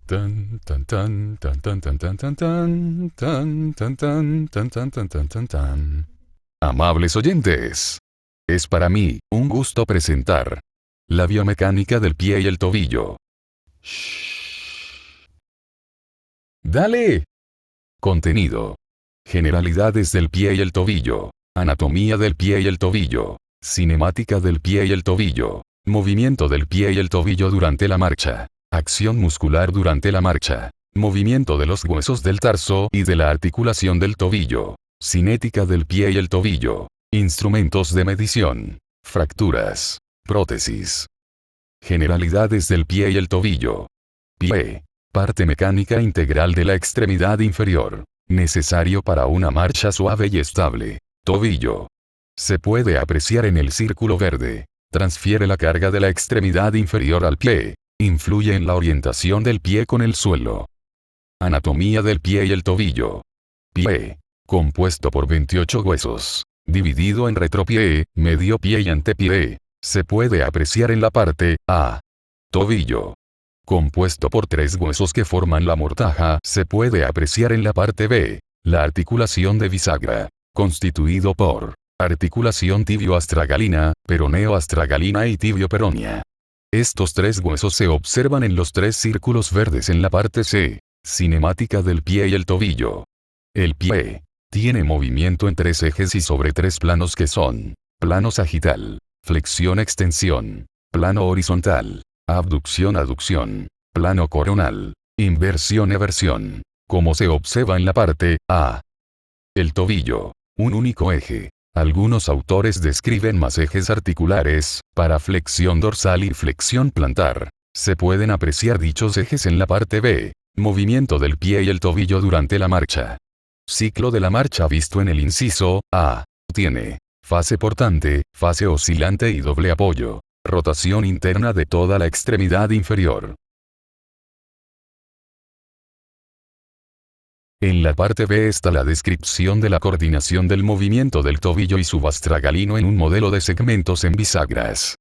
Tan, tan, tan, tan, tan, tan, tan, tan, tan, tan, tan, tan, tan, tan, tan, tan, tan, tan. Amables oyentes, es para mí un gusto presentar la biomecánica del pie y el tobillo. Shh. Dale. Contenido. Generalidades del pie y el tobillo. Anatomía del pie y el tobillo. Cinemática del pie y el tobillo. Movimiento del pie y el tobillo durante la marcha. Acción muscular durante la marcha. Movimiento de los huesos del tarso y de la articulación del tobillo. Cinética del pie y el tobillo. Instrumentos de medición. Fracturas. Prótesis. Generalidades del pie y el tobillo. Pie. Parte mecánica integral de la extremidad inferior. Necesario para una marcha suave y estable. Tobillo. Se puede apreciar en el círculo verde. Transfiere la carga de la extremidad inferior al pie. Influye en la orientación del pie con el suelo. Anatomía del pie y el tobillo. Pie. Compuesto por 28 huesos. Dividido en retropié, medio pie y antepié. Se puede apreciar en la parte A. Tobillo. Compuesto por 3 huesos que forman la mortaja, se puede apreciar en la parte B. La articulación de bisagra. Constituido por articulación tibio-astragalina, peroneo-astragalina y tibio-peronea. Estos 3 huesos se observan en los 3 círculos verdes en la parte C. Cinemática del pie y el tobillo. El pie tiene movimiento en 3 ejes y sobre 3 planos que son: plano sagital, flexión-extensión, plano horizontal, abducción-aducción, plano coronal, inversión-eversión, como se observa en la parte A. El tobillo, un único eje. Algunos autores describen más ejes articulares, para flexión dorsal y flexión plantar. Se pueden apreciar dichos ejes en la parte B. Movimiento del pie y el tobillo durante la marcha. Ciclo de la marcha visto en el inciso A. Tiene fase portante, fase oscilante y doble apoyo. Rotación interna de toda la extremidad inferior. En la parte B está la descripción de la coordinación del movimiento del tobillo y subastragalino en un modelo de segmentos en bisagras.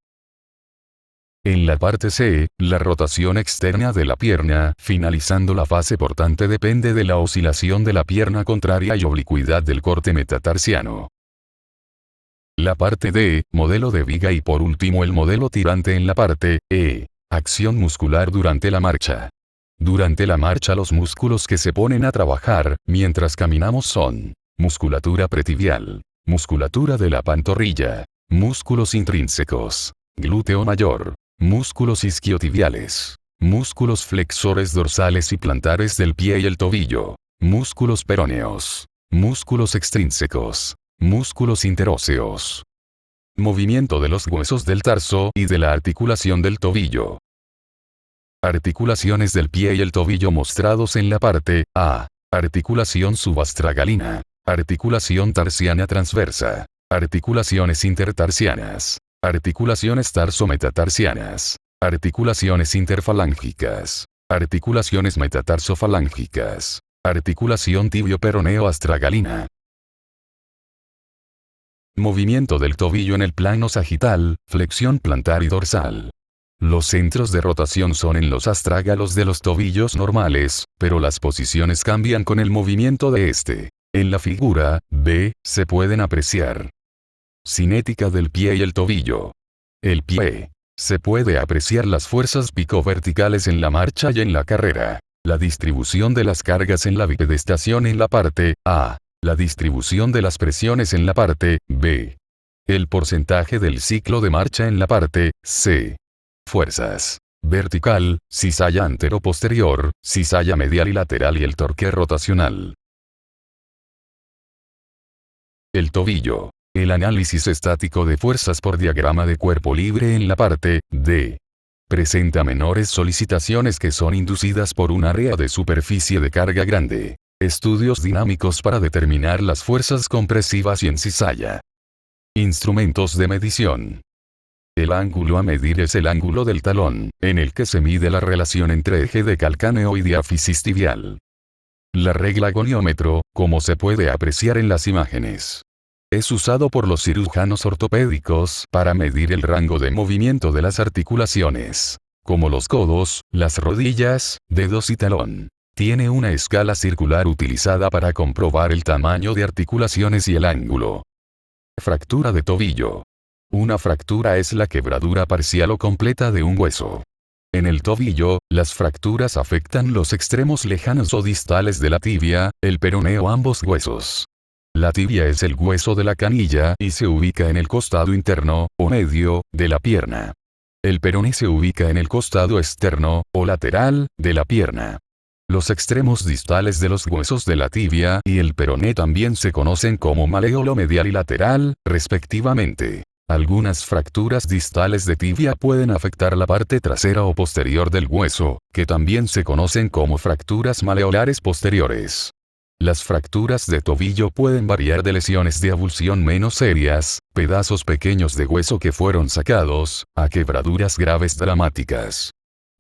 En la parte C, la rotación externa de la pierna, finalizando la fase portante, depende de la oscilación de la pierna contraria y oblicuidad del corte metatarsiano. La parte D, modelo de viga y por último el modelo tirante en la parte E. Acción muscular durante la marcha. Durante la marcha los músculos que se ponen a trabajar, mientras caminamos son: musculatura pretibial, musculatura de la pantorrilla, músculos intrínsecos, glúteo mayor, músculos isquiotibiales, músculos flexores dorsales y plantares del pie y el tobillo, músculos peroneos, músculos extrínsecos, músculos interóseos. Movimiento de los huesos del tarso y de la articulación del tobillo. Articulaciones del pie y el tobillo mostrados en la parte A. Articulación subastragalina. Articulación tarsiana transversa. Articulaciones intertarsianas. Articulaciones tarso-metatarsianas. Articulaciones interfalángicas. Articulaciones metatarsofalángicas. Articulación tibio-peroneo-astragalina. Movimiento del tobillo en el plano sagital, flexión plantar y dorsal. Los centros de rotación son en los astrágalos de los tobillos normales, pero las posiciones cambian con el movimiento de este. En la figura B, se pueden apreciar. Cinética del pie y el tobillo. El pie. Se puede apreciar las fuerzas pico-verticales en la marcha y en la carrera. La distribución de las cargas en la bipedestación en la parte A. La distribución de las presiones en la parte B. El porcentaje del ciclo de marcha en la parte C. Fuerzas. Vertical, cizalla antero-posterior, cizalla medial y lateral y el torque rotacional. El tobillo. El análisis estático de fuerzas por diagrama de cuerpo libre en la parte D. Presenta menores solicitaciones que son inducidas por un área de superficie de carga grande. Estudios dinámicos para determinar las fuerzas compresivas y en cizalla. Instrumentos de medición. El ángulo a medir es el ángulo del talón, en el que se mide la relación entre eje de calcáneo y diáfisis tibial. La regla goniómetro, como se puede apreciar en las imágenes, es usado por los cirujanos ortopédicos para medir el rango de movimiento de las articulaciones. como los codos, las rodillas, dedos y talón. Tiene una escala circular utilizada para comprobar el tamaño de articulaciones y el ángulo. Fractura de tobillo. Una fractura es la quebradura parcial o completa de un hueso. En el tobillo, las fracturas afectan los extremos lejanos o distales de la tibia, el peroné o ambos huesos. La tibia es el hueso de la canilla y se ubica en el costado interno, o medio, de la pierna. El peroné se ubica en el costado externo, o lateral, de la pierna. Los extremos distales de los huesos de la tibia y el peroné también se conocen como maléolo medial y lateral, respectivamente. Algunas fracturas distales de tibia pueden afectar la parte trasera o posterior del hueso, que también se conocen como fracturas maleolares posteriores. Las fracturas de tobillo pueden variar de lesiones de avulsión menos serias, pedazos pequeños de hueso que fueron sacados, a quebraduras graves dramáticas.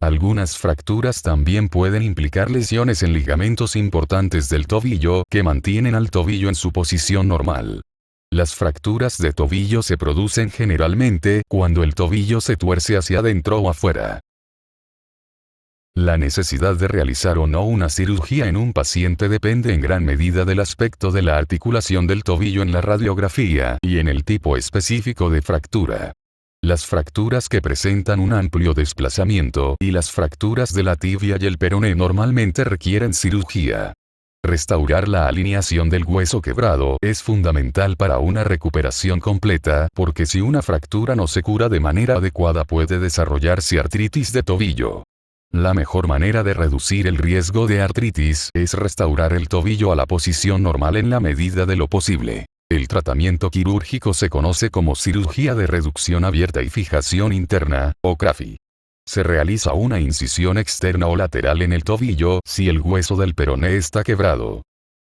Algunas fracturas también pueden implicar lesiones en ligamentos importantes del tobillo que mantienen al tobillo en su posición normal. Las fracturas de tobillo se producen generalmente cuando el tobillo se tuerce hacia adentro o afuera. La necesidad de realizar o no una cirugía en un paciente depende en gran medida del aspecto de la articulación del tobillo en la radiografía y en el tipo específico de fractura. Las fracturas que presentan un amplio desplazamiento y las fracturas de la tibia y el peroné normalmente requieren cirugía. Restaurar la alineación del hueso quebrado es fundamental para una recuperación completa, porque si una fractura no se cura de manera adecuada puede desarrollarse artritis de tobillo. La mejor manera de reducir el riesgo de artritis es restaurar el tobillo a la posición normal en la medida de lo posible. El tratamiento quirúrgico se conoce como cirugía de reducción abierta y fijación interna, o CRAFI. Se realiza una incisión externa o lateral en el tobillo si el hueso del peroné está quebrado.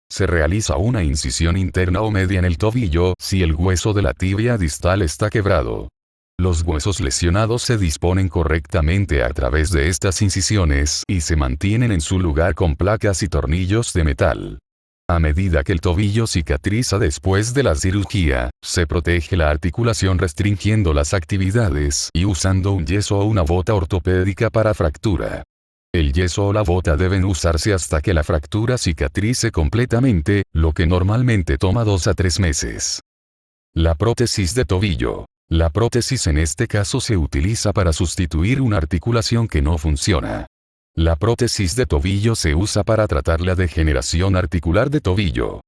Se realiza una incisión interna o media en el tobillo si el hueso de la tibia distal está quebrado. Los huesos lesionados se disponen correctamente a través de estas incisiones y se mantienen en su lugar con placas y tornillos de metal. A medida que el tobillo cicatriza después de la cirugía, se protege la articulación restringiendo las actividades y usando un yeso o una bota ortopédica para fractura. El yeso o la bota deben usarse hasta que la fractura cicatrice completamente, lo que normalmente toma 2 a 3 meses. La prótesis de tobillo. La prótesis en este caso se utiliza para sustituir una articulación que no funciona. La prótesis de tobillo se usa para tratar la degeneración articular de tobillo.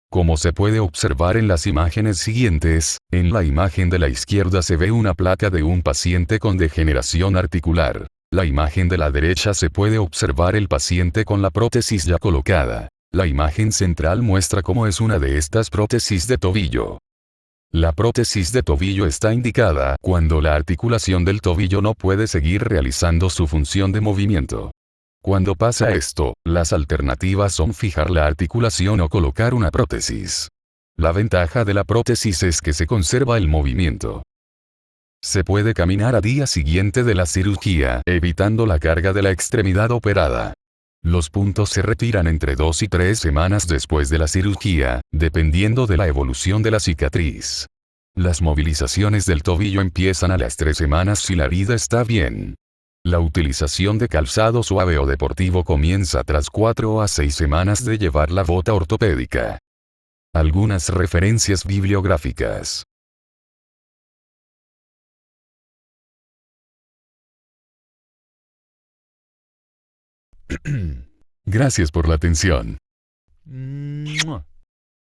Como se puede observar en las imágenes siguientes, en la imagen de la izquierda se ve una placa de un paciente con degeneración articular. La imagen de la derecha se puede observar el paciente con la prótesis ya colocada. La imagen central muestra cómo es una de estas prótesis de tobillo. La prótesis de tobillo está indicada cuando la articulación del tobillo no puede seguir realizando su función de movimiento. Cuando pasa esto, las alternativas son fijar la articulación o colocar una prótesis. La ventaja de la prótesis es que se conserva el movimiento. Se puede caminar al día siguiente de la cirugía, evitando la carga de la extremidad operada. Los puntos se retiran entre 2 y 3 semanas después de la cirugía, dependiendo de la evolución de la cicatriz. Las movilizaciones del tobillo empiezan a las 3 semanas si la herida está bien. La utilización de calzado suave o deportivo comienza tras 4 a 6 semanas de llevar la bota ortopédica. Algunas referencias bibliográficas. Gracias por la atención.